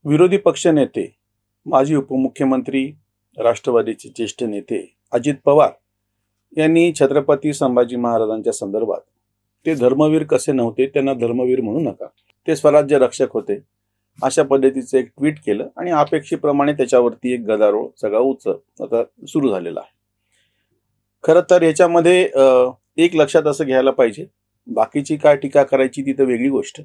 विरोधी पक्षनेते, माजी उपमुख्यमंत्री, राष्ट्रवादीचे ज्येष्ठ नेते अजित पवार यांनी छत्रपती संभाजी महाराजांच्या संदर्भात ते धर्मवीर कसे नव्हते, त्यांना धर्मवीर म्हणू नका, ते स्वराज्य रक्षक होते, अशा पद्धतीचं एक ट्विट केलं आणि अपेक्षेप्रमाणे त्याच्यावरती एक गदारोळ सगळा आता सुरू झालेला आहे. खरं तर याच्यामध्ये एक लक्षात असं घ्यायला पाहिजे, बाकीची काय टीका करायची ती तर वेगळी गोष्ट.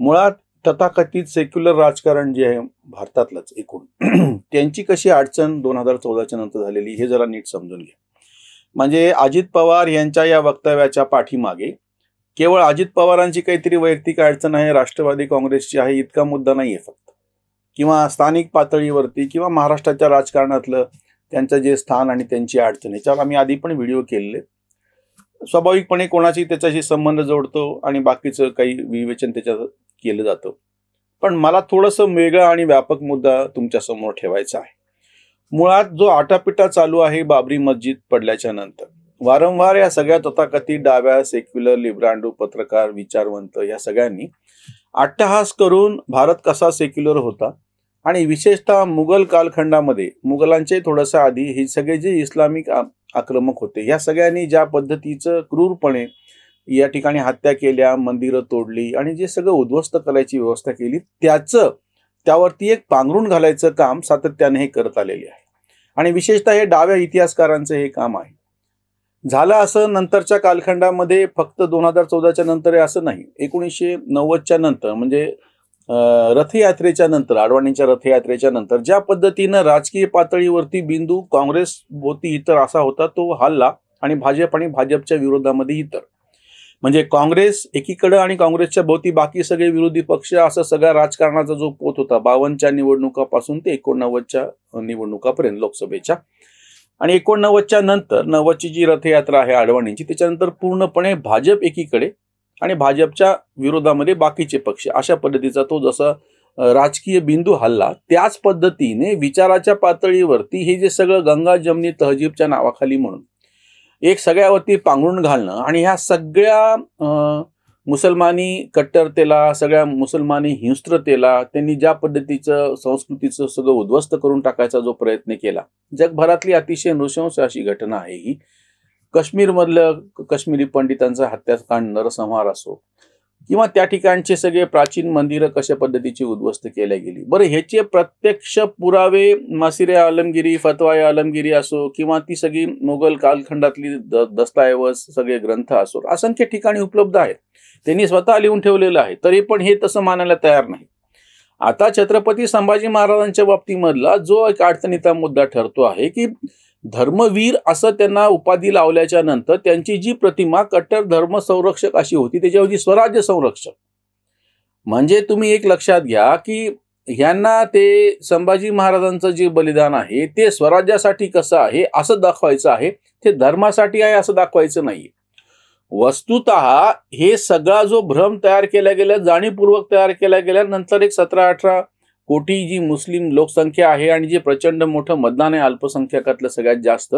मुळात तथाकथित सेक्युलर राजकारण जे आहे भारतातलंच एकूण त्यांची कशी अडचण 2014च्या नंतर झालेली हे जरा नीट समजून घ्या. म्हणजे अजित पवार यांच्या या वक्तव्याच्या पाठीमागे केवळ अजित पवारांची काहीतरी वैयक्तिक अडचण आहे, राष्ट्रवादी काँग्रेसची आहे इतका मुद्दा नाहीये फक्त, किंवा स्थानिक पातळीवरती किंवा महाराष्ट्राच्या राजकारणातलं त्यांचं जे स्थान आणि त्यांची अडचण, याच्यावर आम्ही आधी पण व्हिडिओ केलेले. स्वाभाविकपणे कोणाची त्याच्याशी संबंध जोडतो आणि बाकीचं काही विवेचन त्याच्यात केलं जातं. पण मला थोडंसं वेगळा आणि व्यापक मुद्दा तुमच्या समोर ठेवायचा आहे. मुळात जो आटापिटा चालू आहे बाबरी मस्जिद पडल्याच्या नंतर, वारंवार या सगळ्या तथाकथित डाव्या सेक्युलर लिब्रांडो पत्रकार विचारवंत या सगळ्यांनी अट्टहास करून भारत कसा सेक्युलर होता आणि विशेषतः मुघल कालखंडामध्ये, मुघलांचे थोडंसं आधी हे सगळे जे इस्लामिक आक्रमक होते, या सगळ्यांनी ज्या पद्धतीचं क्रूरपणे या ठिकाणी हत्या केल्या, मंदिरं तोडली आणि जे सगळं उद्ध्वस्त करायची व्यवस्था केली, त्यावरती एक पांघरून घालायचं काम सातत्याने हे करत आलेले आहे. आणि विशेषतः हे डाव्या इतिहासकारांचं हे काम आहे. झालं असं नंतरच्या कालखंडामध्ये, फक्त 2014च्या नंतर असं नाही, 1990च्या नंतर, म्हणजे रथयात्रेच्या नंतर, अडवाणीच्या रथयात्रेच्या नंतर ज्या पद्धतीनं राजकीय पातळीवरती बिंदू काँग्रेस भोवती इतर असा होता, तो हल्ला आणि भाजप आणि भाजपच्या विरोधामध्ये इतर, म्हणजे काँग्रेस एकीकडे आणि काँग्रेसच्या भोवती बाकी सगळे विरोधी पक्ष, असं सगळ्या राजकारणाचा जो पोत होता 52च्या निवडणुकापासून ते 89च्या निवडणुकापर्यंत लोकसभेच्या, आणि 89च्या नंतर 90ची जी रथयात्रा आहे अडवाणीची, त्याच्यानंतर पूर्णपणे भाजप एकीकडे आणि भाजपच्या विरोधामध्ये बाकीचे पक्ष, अशा पद्धतीचा तो जसा राजकीय बिंदू हल्ला, त्याच पद्धतीने विचाराच्या पातळीवरती हे जे सगळं गंगा जमनी तहजीबच्या नावाखाली म्हणून एक सगळ्यावरती पांघरून घालणं आणि ह्या सगळ्या मुसलमानी कट्टरतेला, सगळ्या मुसलमानी हिंस्त्रतेला त्यांनी ज्या पद्धतीचं संस्कृतीचं सगळं उद्ध्वस्त करून टाकायचा जो प्रयत्न केला, जगभरातली अतिशय नृशंस अशी घटना आहे ही. काश्मीरमधलं काश्मीरी पंडितांचा हत्याकांड, नरसंहार असो, किंवा त्या ठिकाणचे सगळे प्राचीन मंदिरं कशा पद्धतीची उद्ध्वस्त केल्या गेली. बरं, ह्याचे प्रत्यक्ष पुरावे मासिरे आलमगिरी, फतवाय आलमगिरी असो, किंवा ती सगळी मुघल कालखंडातली दस्तऐवज, सगळे ग्रंथ असो, असंख्य ठिकाणी उपलब्ध आहेत, त्यांनी स्वतः लिहून ठेवलेलं आहे, तरी पण हे तसं मानायला तयार नाही. आता छत्रपती संभाजी महाराजांच्या बाबतीमधला जो एक अडचणीचा मुद्दा ठरतो आहे की धर्मवीर असं त्यांना उपाधी लावल्याच्या नंतर त्यांची जी प्रतिमा कट्टर धर्म संरक्षक अशी होती, त्याच्याऐवजी स्वराज्य संरक्षक. म्हणजे तुम्ही एक लक्षात घ्या की ह्यांना ते संभाजी महाराजांचं जे बलिदान आहे ते स्वराज्यासाठी कसं आहे असं दाखवायचं आहे, ते धर्मासाठी आहे असं दाखवायचं नाही. वस्तुतः हे सगळा जो भ्रम तयार केला गेला, जाणीवपूर्वक तयार केला गेला, नंतर एक 17-18 कोटी जी मुस्लिम लोकसंख्या आहे आणि जे प्रचंड मोठं मतदान आहे अल्पसंख्याकातलं सगळ्यात जास्त,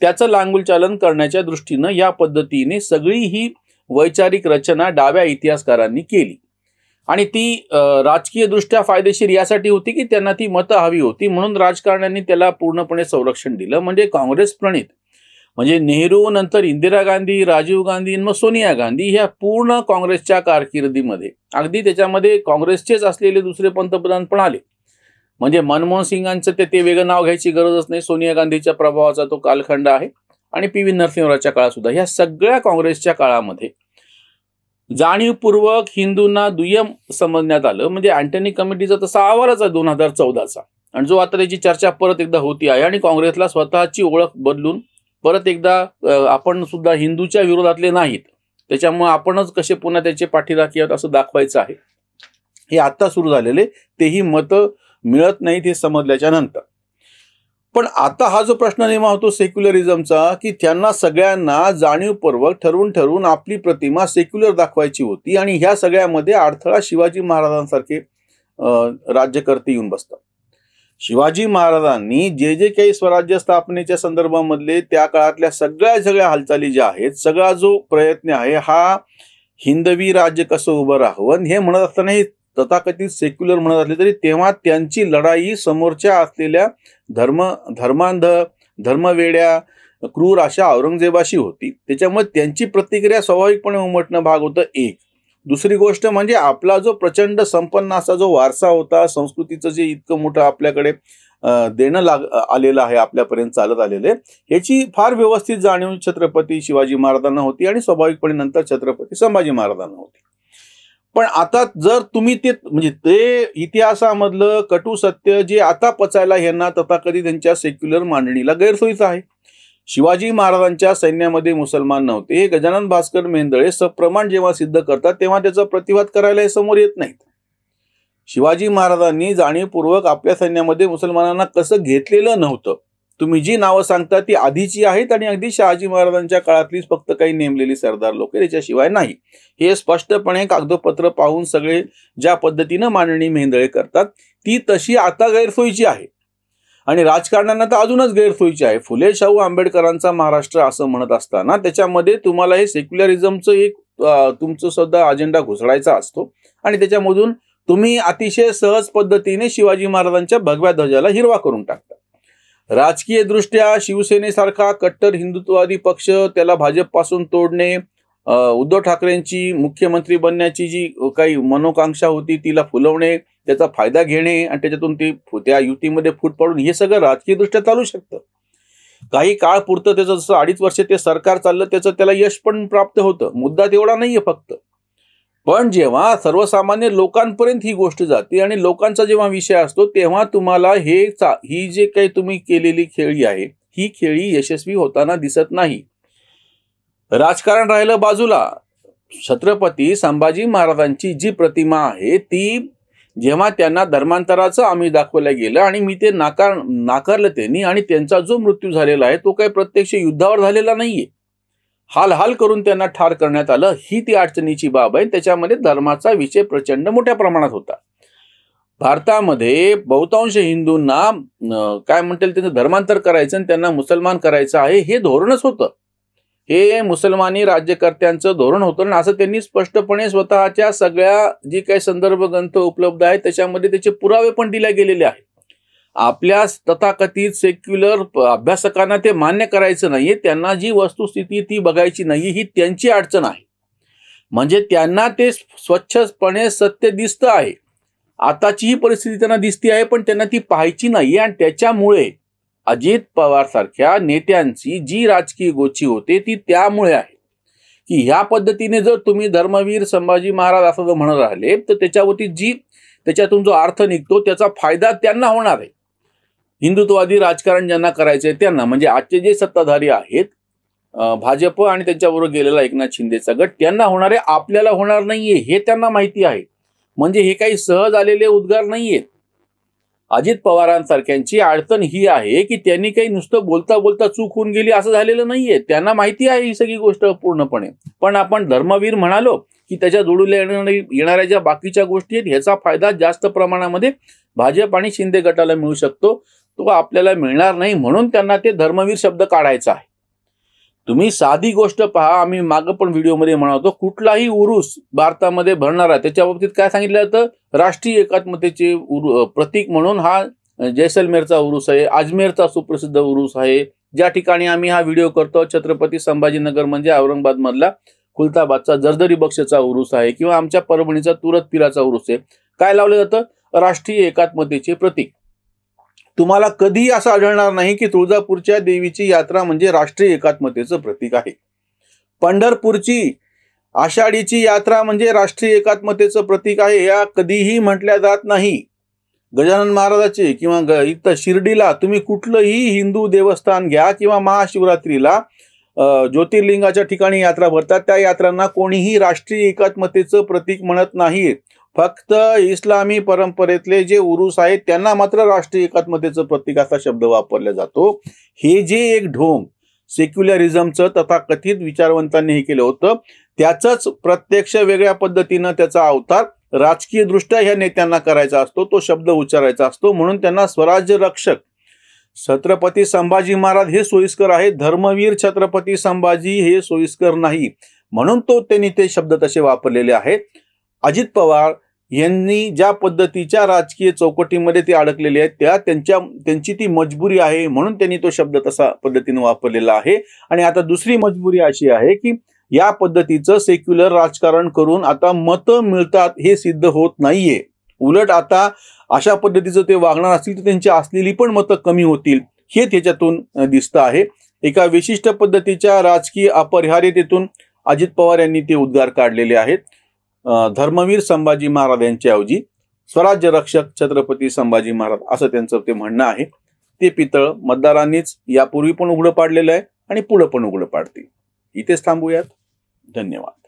त्याचं लांगुलचालन करण्याच्या दृष्टीनं या पद्धतीने सगळी ही वैचारिक रचना डाव्या इतिहासकारांनी केली. आणि ती राजकीय दृष्ट्या फायदेशीर यासाठी होती की त्यांना ती मतं हवी होती, म्हणून राजकारण्यांनी त्याला पूर्णपणे संरक्षण दिलं. म्हणजे काँग्रेस प्रणित, म्हणजे नेहरू नंतर इंदिरा गांधी, राजीव गांधी, मग सोनिया गांधी, ह्या पूर्ण काँग्रेसच्या कारकिर्दीमध्ये अगदी त्याच्यामध्ये काँग्रेसचेच असलेले दुसरे पंतप्रधान पण आले. म्हणजे मनमोहन सिंगांचं ते वेगळं नाव घ्यायची गरजच नाही, सोनिया गांधीच्या प्रभावाचा तो कालखंड आहे, आणि पी.व्ही. नरसिंहरावच्या काळात सुद्धा, ह्या सगळ्या काँग्रेसच्या काळामध्ये जाणीवपूर्वक हिंदूंना दुय्यम समजण्यात आलं. म्हणजे अँटनी कमिटीचा तसा अहवालच आहे 2014चा, आणि जो आता त्याची चर्चा परत एकदा होती आहे, आणि काँग्रेसला स्वतःची ओळख बदलून परत एकदा आपण सुद्धा हिंदूच्या विरोधातले नाहीत, त्याच्यामुळे आपणच कसे पुन्हा त्याचे पाठीराखी आहोत असं दाखवायचं आहे. हे आता सुरू झालेले, तेही मतं मिळत नाहीत हे समजल्याच्या नंतर. पण आता हा जो प्रश्न निर्माण होतो सेक्युलरिझमचा, की त्यांना सगळ्यांना जाणीवपूर्वक ठरवून आपली प्रतिमा सेक्युलर दाखवायची होती, आणि ह्या सगळ्यामध्ये अडथळा शिवाजी महाराजांसारखे राज्यकर्ते येऊन बसतात. शिवाजी महाराजांनी जे काही स्वराज्य स्थापनेच्या संदर्भामधले त्या काळातल्या सगळ्या हालचाली ज्या आहेत, सगळा जो प्रयत्न आहे हा हिंदवी राज्य कसं उभं राहावं हे म्हणत असताना हे तथाकथित सेक्युलर म्हणत असले तरी तेव्हा त्यांची लढाई समोरच्या असलेल्या धर्मांध, धर्मवेड्या, क्रूर अशा औरंगजेबाशी होती. त्याच्यामुळे त्यांची प्रतिक्रिया स्वाभाविकपणे उमटणं भाग होतं. एक दुसरी गोष्ट म्हणजे आपला जो प्रचंड संपन्न असा जो वारसा होता, संस्कृतीचं जे इतकं मोठं आपल्याकडे देणं आलेलं आहे, आपल्यापर्यंत चालत आलेले, ह्याची फार व्यवस्थित जाणीव छत्रपती शिवाजी महाराजांना होती आणि स्वाभाविकपणे नंतर छत्रपती संभाजी महाराजांना होती. पण आता जर तुम्ही ते म्हणजे ते इतिहासामधलं कटू सत्य जे आता पचायला ह्यांना तथाकथित त्यांच्या सेक्युलर मांडणीला गैरसोयीचं आहे. शिवाजी महाराजांच्या सैन्यामध्ये मुसलमान नव्हते हे गजानन भास्कर मेंदळे सप्रमाण जेव्हा सिद्ध करतात तेव्हा त्याचा प्रतिवाद करायला हे समोर येत नाहीत. शिवाजी महाराजांनी जाणीवपूर्वक आपल्या सैन्यामध्ये मुसलमानांना कसं घेतलेलं नव्हतं. तुम्ही जी नावं सांगता ती आधीची आहेत आणि अगदी शहाजी महाराजांच्या काळातलीच फक्त काही नेमलेली सरदार लोक, त्याच्याशिवाय नाही. हे स्पष्टपणे कागदपत्र पाहून सगळे ज्या पद्धतीनं मांडणी मेंदळे करतात ती तशी आता गैरसोयीची आहे आणि राजकारण्यांना तर अजूनच गैरसोयीची आहे. फुले शाहू आंबेडकरांचा महाराष्ट्र असं म्हणत असताना त्याच्यामध्ये तुम्हाला हे सेक्युलरिझमचं एक तुमचं सुद्धा अजेंडा घुसडायचा असतो आणि त्याच्यामधून तुम्ही अतिशय सहज पद्धतीने शिवाजी महाराजांच्या भगव्या ध्वजाला हिरवा करून टाकता. राजकीय दृष्ट्या शिवसेनेसारखा कट्टर हिंदुत्ववादी पक्ष, त्याला भाजपपासून तोडणे, उद्धव ठाकरेंची मुख्यमंत्री बनण्याची जी काही मनोकांक्षा होती तिला फुलवणे, त्याचा फायदा घेणे आणि त्याच्यातून त्या युतीमध्ये फूट पाडून हे सगळं राजकीय दृष्ट्या चालू शकतं. काही काळ पुरतं त्याचं जसं 2.5 वर्ष ते सरकार चाललं त्याचं त्याला यश पण प्राप्त होतं. मुद्दा तेवढा नाहीये फक्त. पण जेव्हा सर्वसामान्य लोकांपर्यंत ही गोष्ट जाते आणि लोकांचा जेव्हा विषय असतो तेव्हा तुम्हाला ही जे काही तुम्ही केलेली खेळी आहे ही खेळी यशस्वी होताना दिसत नाही. राजकारण राहिलं बाजूला, छत्रपती संभाजी महाराजांची जी प्रतिमा आहे ती जेव्हा त्यांना धर्मांतराचं आम्ही दाखवलं गेलं आणि मी ते नाकारलं त्यांनी आणि त्यांचा जो मृत्यू झालेला आहे तो काही प्रत्यक्ष युद्धावर झालेला नाहीये. हाल करून त्यांना ठार करण्यात आलं, ही ती अडचणीची बाब आहे. त्याच्यामध्ये धर्माचा विषय प्रचंड मोठ्या प्रमाणात होता. भारतामध्ये बहुतांश हिंदूंना काय म्हणतील त्यांचं धर्मांतर करायचं आणि त्यांना मुसलमान करायचं आहे हे धोरणच होतं. हे मुसलमानी राज्यकर्त्यांचं धोरण होतं आणि असं त्यांनी स्पष्टपणे स्वतःच्या सगळ्या जी काही संदर्भ ग्रंथ उपलब्ध आहेत त्याच्यामध्ये त्याचे पुरावे पण दिले गेलेले आहेत. आपल्या तथाकथित सेक्युलर अभ्यासकांना ते मान्य करायचं नाहीये, त्यांना जी वस्तुस्थिती ती बघायची नाही, ही त्यांची अडचण आहे. म्हणजे त्यांना ते स्वच्छपणे सत्य दिसतं आहे, आताची ही परिस्थिती त्यांना दिसती आहे पण त्यांना ती पाहायची नाही आणि त्याच्यामुळे अजित पवार सारख्या नेत्यांची जी राजकीय गोची होते ती त्यामुळे आहे की ह्या पद्धतीने जर तुम्ही धर्मवीर संभाजी महाराज असं जर म्हणत राहिले तर त्याच्यावरती त्याच्यातून जो अर्थ निघतो त्याचा फायदा त्यांना होणार आहे. हिंदुत्ववादी राजकारण ज्यांना करायचंय त्यांना, म्हणजे आजचे जे सत्ताधारी आहेत भाजप आणि त्यांच्याबरोबर गेलेला एकनाथ शिंदेचा गट, त्यांना होणार आहे, आपल्याला होणार नाहीये हे त्यांना माहिती आहे. म्हणजे हे काही सहज आलेले उद्गार नाहीयेत. अजित पवारांसारख्यांची अडचण ही आहे की त्यांनी काही नुसतं बोलता बोलता चूक होऊन गेली असं झालेलं नाहीये. त्यांना माहिती आहे ही सगळी गोष्ट पूर्णपणे. पण आपण धर्मवीर म्हणालो की त्याच्या जोडीला येणाऱ्या ज्या बाकीच्या गोष्टी आहेत ह्याचा फायदा जास्त प्रमाणामध्ये भाजप आणि शिंदे गटाला मिळू शकतो, तो आपल्याला मिळणार नाही. म्हणून त्यांना ते धर्मवीर शब्द काढायचा आहे. तुम्ही साधी गोष्ट पहा, आम्ही मागं पण व्हिडिओमध्ये म्हणतो, कुठलाही उरूस भारतामध्ये भरणारा त्याच्या बाबतीत काय सांगितलं जातं, राष्ट्रीय एकात्मतेचे प्रतीक म्हणून हा जैसलमेरचा उरूस आहे, अजमेरचा सुप्रसिद्ध उरूस आहे, ज्या ठिकाणी आम्ही हा व्हिडिओ करतो छत्रपती संभाजीनगर म्हणजे औरंगाबाद मधला खुलताबादचा जर्जरी बक्षचा उरूस आहे किंवा आमच्या परभणीचा तुरत पिराचा उरूस आहे. काय लावलं जातं, राष्ट्रीय एकात्मतेचे प्रतीक. तुम्हाला कधी असं आढळणार नाही की तुळजापूरच्या देवीची यात्रा म्हणजे राष्ट्रीय एकात्मतेचं प्रतीक आहे. पंढरपूरची आषाढीची यात्रा म्हणजे राष्ट्रीय एकात्मतेचं प्रतीक आहे, या कधीही म्हटल्या जात नाही. गजानन महाराजाचे किंवा इथं शिर्डीला तुम्ही कुठलंही हिंदू देवस्थान घ्या किंवा महाशिवरात्रीला ज्योतिर्लिंगाच्या ठिकाणी यात्रा भरतात, त्या यात्रांना कोणीही राष्ट्रीय एकात्मतेचं प्रतीक म्हणत नाही. फक्त इस्लामी परंपरेतले जे उरूस आहेत त्यांना मात्र राष्ट्रीय एकात्मतेचं प्रतीक असा शब्द वापरला जातो. हे जे एक ढोंग सेक्युलरिझमचं तथाकथित विचारवंतांनी हे केलं होतं त्याचंच प्रत्यक्ष वेगळ्या पद्धतीनं त्याचा अवतार राजकीय दृष्ट्या ह्या नेत्यांना करायचा असतो, तो शब्द उच्चारायचा असतो. म्हणून त्यांना स्वराज्य रक्षक छत्रपती संभाजी महाराज हे सोयीस्कर आहे, धर्मवीर छत्रपती संभाजी हे सोयीस्कर नाही. म्हणून त्यांनी ते शब्द तसे वापरलेले आहेत. अजित पवार यांनी ज्या पद्धतीच्या राजकीय चौकटीमध्ये ते अडकलेले आहेत त्यांची ती मजबुरी आहे, म्हणून त्यांनी तो शब्द तसा पद्धतीने वापरलेला आहे. आणि आता दुसरी मजबुरी अशी आहे की या पद्धतीचं सेक्युलर राजकारण करून आता मतं मिळतात हे सिद्ध होत नाहीये. उलट आता अशा पद्धतीचं ते वागणार असतील तर त्यांची असलेली पण मतं कमी होतील हे त्याच्यातून दिसतं आहे. एका विशिष्ट पद्धतीच्या राजकीय अपरिहार्यतेतून अजित पवार यांनी ते उद्गार काढलेले आहेत. धर्मवीर संभाजी महाराज यांच्याऐवजी स्वराज्य रक्षक छत्रपती संभाजी महाराज असं त्यांचं ते म्हणणं आहे. ते पितळ मतदारांनीच यापूर्वी पण उघडं पाडलेलं आहे आणि पुढे पण उघडं पाडतील. इथेच थांबूयात. धन्यवाद.